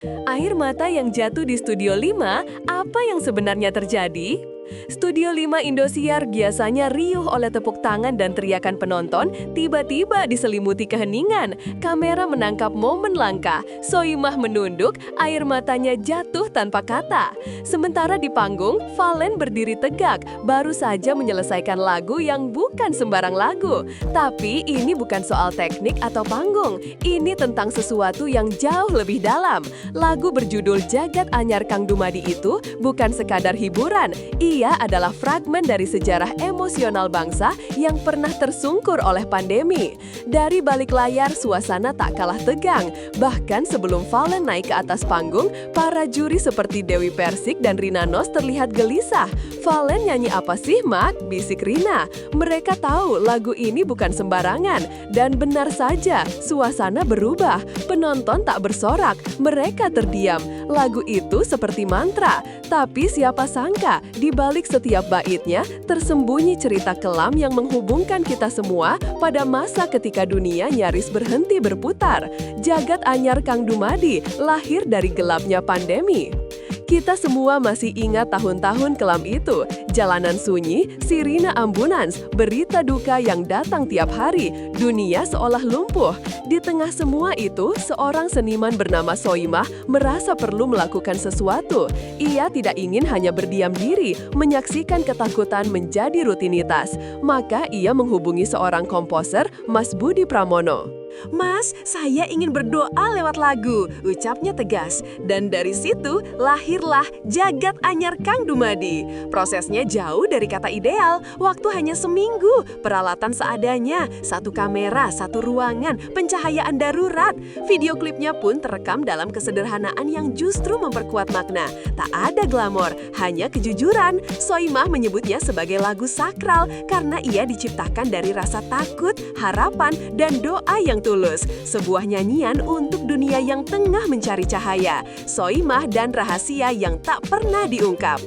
Air mata yang jatuh di Studio 5, apa yang sebenarnya terjadi? Studio 5 Indosiar biasanya riuh oleh tepuk tangan dan teriakan penonton, tiba-tiba diselimuti keheningan. Kamera menangkap momen langka, Soimah menunduk, air matanya jatuh tanpa kata. Sementara di panggung, Valen berdiri tegak, baru saja menyelesaikan lagu yang bukan sembarang lagu. Tapi ini bukan soal teknik atau panggung, ini tentang sesuatu yang jauh lebih dalam. Lagu berjudul Jagat Anyar Kang Dumadi itu bukan sekadar hiburan, ia adalah fragmen dari sejarah emosional bangsa yang pernah tersungkur oleh pandemi. Dari balik layar, suasana tak kalah tegang. Bahkan sebelum Valen naik ke atas panggung, para juri seperti Dewi Persik dan Rina Nose terlihat gelisah. "Valen nyanyi apa sih, Mak?" bisik Rina. Mereka tahu lagu ini bukan sembarangan. Dan benar saja, suasana berubah. Penonton tak bersorak, mereka terdiam. Lagu itu seperti mantra. Tapi siapa sangka, di balik setiap baitnya, tersembunyi cerita kelam yang menghubungkan kita semua pada masa ketika dunia nyaris berhenti berputar. Jagat Anyar Kang Dumadi lahir dari gelapnya pandemi. Kita semua masih ingat tahun-tahun kelam itu, jalanan sunyi, sirine ambulans, berita duka yang datang tiap hari, dunia seolah lumpuh. Di tengah semua itu, seorang seniman bernama Soimah merasa perlu melakukan sesuatu. Ia tidak ingin hanya berdiam diri, menyaksikan ketakutan menjadi rutinitas. Maka ia menghubungi seorang komposer, Mas Budi Pramono. "Mas, saya ingin berdoa lewat lagu," ucapnya tegas. Dan dari situ lahirlah Jagat Anyar Kang Dumadi. Prosesnya jauh dari kata ideal, waktu hanya seminggu, peralatan seadanya, satu kamera, satu ruangan, pencahayaan darurat. Video klipnya pun terekam dalam kesederhanaan yang justru memperkuat makna. Tak ada glamor, hanya kejujuran. Soimah menyebutnya sebagai lagu sakral karena ia diciptakan dari rasa takut, harapan, dan doa yang tulus. Sebuah nyanyian untuk dunia yang tengah mencari cahaya. Soimah dan rahasia yang tak pernah diungkap.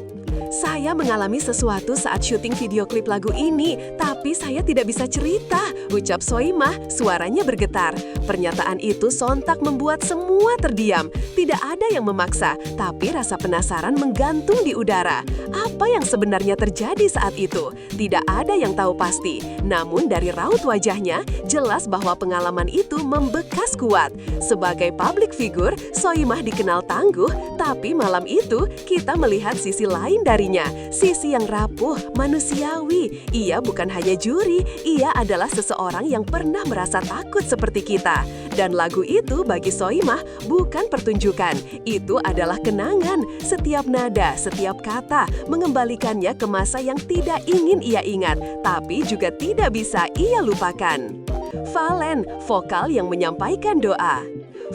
"Saya mengalami sesuatu saat syuting video klip lagu ini, tapi saya tidak bisa cerita," ucap Soimah, suaranya bergetar. Pernyataan itu sontak membuat semua terdiam. Tidak ada yang memaksa, tapi rasa penasaran menggantung di udara. Apa yang sebenarnya terjadi saat itu? Tidak ada yang tahu pasti. Namun dari raut wajahnya, jelas bahwa pengalaman itu membekas kuat. Sebagai public figure, Soimah dikenal tangguh, tapi malam itu kita melihat sisi lain darinya, sisi yang rapuh, manusiawi. Ia bukan hanya juri, ia adalah seseorang yang pernah merasa takut seperti kita. Dan lagu itu bagi Soimah bukan pertunjukan, itu adalah kenangan. Setiap nada, setiap kata mengembalikannya ke masa yang tidak ingin ia ingat, tapi juga tidak bisa ia lupakan. Valen, vokal yang menyampaikan doa.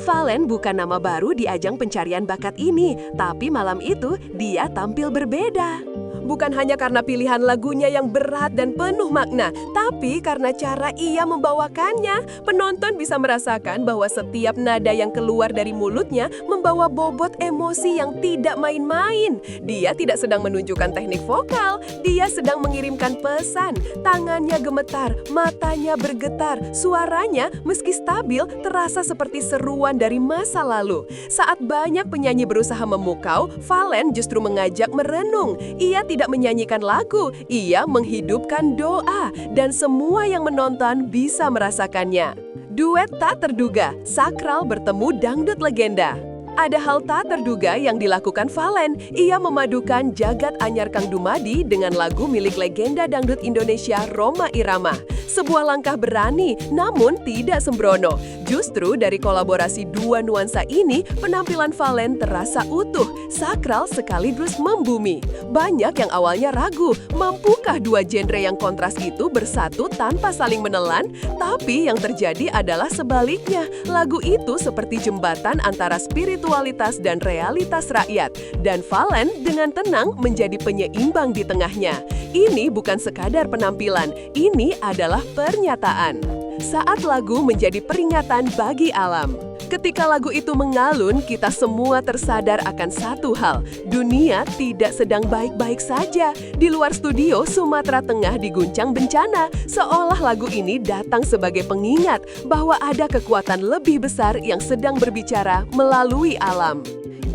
Valen bukan nama baru di ajang pencarian bakat ini, tapi malam itu dia tampil berbeda. Bukan hanya karena pilihan lagunya yang berat dan penuh makna, tapi karena cara ia membawakannya. Penonton bisa merasakan bahwa setiap nada yang keluar dari mulutnya membawa bobot emosi yang tidak main-main. Dia tidak sedang menunjukkan teknik vokal, dia sedang mengirimkan pesan. Tangannya gemetar, matanya bergetar, suaranya meski stabil terasa seperti seruan dari masa lalu. Saat banyak penyanyi berusaha memukau, Valen justru mengajak merenung. Ia tidak menyanyikan lagu, ia menghidupkan doa, dan semua yang menonton bisa merasakannya. Duet tak terduga, sakral bertemu dangdut legenda. Ada hal tak terduga yang dilakukan Valen. Ia memadukan Jagat Anyar Kang Dumadi dengan lagu milik legenda dangdut Indonesia Rhoma Irama. Sebuah langkah berani, namun tidak sembrono. Justru dari kolaborasi dua nuansa ini, penampilan Valen terasa utuh, sakral sekaligus membumi. Banyak yang awalnya ragu, mampukah dua genre yang kontras itu bersatu tanpa saling menelan? Tapi yang terjadi adalah sebaliknya. Lagu itu seperti jembatan antara spiritualitas dan realitas rakyat. Dan Valen dengan tenang menjadi penyeimbang di tengahnya. Ini bukan sekadar penampilan, ini adalah pernyataan. Saat lagu menjadi peringatan bagi alam. Ketika lagu itu mengalun, kita semua tersadar akan satu hal. Dunia tidak sedang baik-baik saja. Di luar studio, Sumatera Tengah diguncang bencana. Seolah lagu ini datang sebagai pengingat bahwa ada kekuatan lebih besar yang sedang berbicara melalui alam.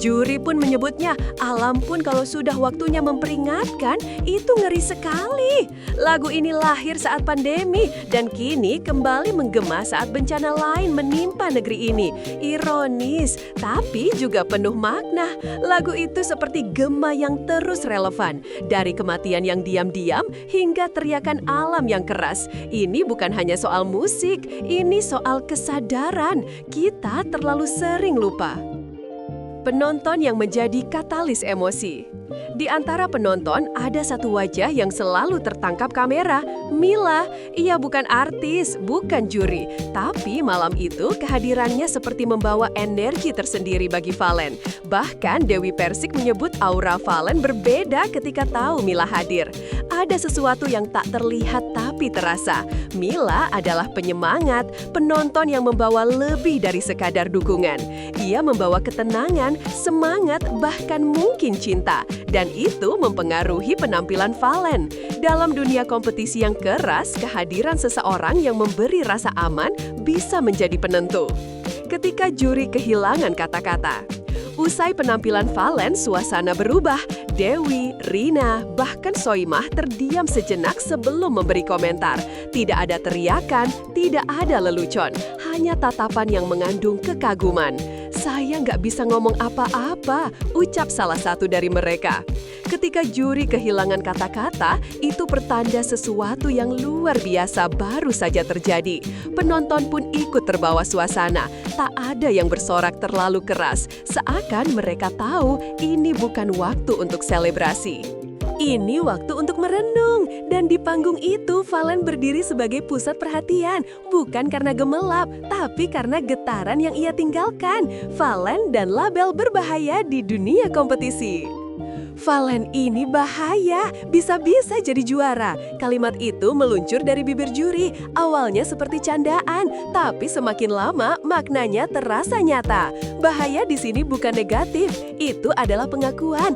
Juri pun menyebutnya, alam pun kalau sudah waktunya memperingatkan, itu ngeri sekali. Lagu ini lahir saat pandemi dan kini kembali menggema saat bencana lain menimpa negeri ini. Ironis, tapi juga penuh makna. Lagu itu seperti gema yang terus relevan. Dari kematian yang diam-diam hingga teriakan alam yang keras. Ini bukan hanya soal musik, ini soal kesadaran. Kita terlalu sering lupa. Penonton yang menjadi katalis emosi. Di antara penonton ada satu wajah yang selalu tertangkap kamera, Mila. Ia bukan artis, bukan juri, tapi malam itu kehadirannya seperti membawa energi tersendiri bagi Valen. Bahkan Dewi Persik menyebut aura Valen berbeda ketika tahu Mila hadir. Ada sesuatu yang tak terlihat tapi terasa. Mila adalah penyemangat, penonton yang membawa lebih dari sekadar dukungan. Ia membawa ketenangan, semangat, bahkan mungkin cinta. Dan itu mempengaruhi penampilan Valen. Dalam dunia kompetisi yang keras, kehadiran seseorang yang memberi rasa aman bisa menjadi penentu. Ketika juri kehilangan kata-kata. Usai penampilan Valen, suasana berubah. Dewi, Rina, bahkan Soimah terdiam sejenak sebelum memberi komentar. Tidak ada teriakan, tidak ada lelucon, hanya tatapan yang mengandung kekaguman. "Saya nggak bisa ngomong apa-apa," ucap salah satu dari mereka. Ketika juri kehilangan kata-kata, itu pertanda sesuatu yang luar biasa baru saja terjadi. Penonton pun ikut terbawa suasana. Tak ada yang bersorak terlalu keras, seakan mereka tahu ini bukan waktu untuk selebrasi. Ini waktu untuk merenung, dan di panggung itu Valen berdiri sebagai pusat perhatian, bukan karena gemelap, tapi karena getaran yang ia tinggalkan. Valen dan label berbahaya di dunia kompetisi. Valen ini bahaya, bisa-bisa jadi juara. Kalimat itu meluncur dari bibir juri, awalnya seperti candaan, tapi semakin lama maknanya terasa nyata. Bahaya di sini bukan negatif, itu adalah pengakuan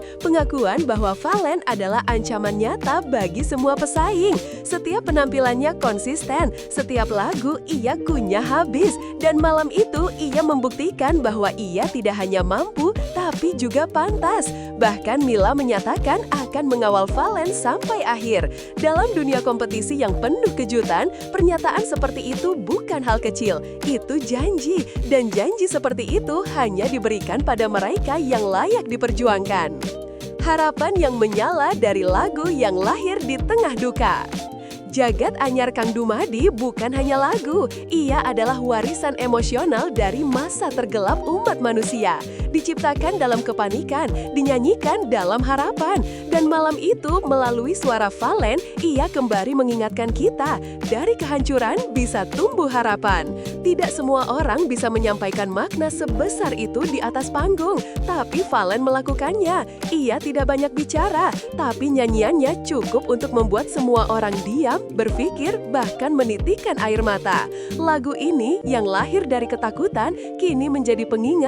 bahwa Valen adalah ancaman nyata bagi semua pesaing. Setiap penampilannya konsisten, setiap lagu ia kunyah habis, dan malam itu ia membuktikan bahwa ia tidak hanya mampu, tapi juga pantas. Bahkan Mila menyatakan akan mengawal Valen sampai akhir. Dalam dunia kompetisi yang penuh kejutan, pernyataan seperti itu bukan hal kecil. Itu janji, dan janji seperti itu hanya diberikan pada mereka yang layak diperjuangkan. Harapan yang menyala dari lagu yang lahir di tengah duka. Jagat Anyar Kang Dumadi bukan hanya lagu, ia adalah warisan emosional dari masa tergelap umat manusia. Diciptakan dalam kepanikan, dinyanyikan dalam harapan. Dan malam itu melalui suara Valen, ia kembali mengingatkan kita, dari kehancuran bisa tumbuh harapan. Tidak semua orang bisa menyampaikan makna sebesar itu di atas panggung, tapi Valen melakukannya. Ia tidak banyak bicara, tapi nyanyiannya cukup untuk membuat semua orang diam, berpikir, bahkan menitikkan air mata. Lagu ini yang lahir dari ketakutan kini menjadi pengingat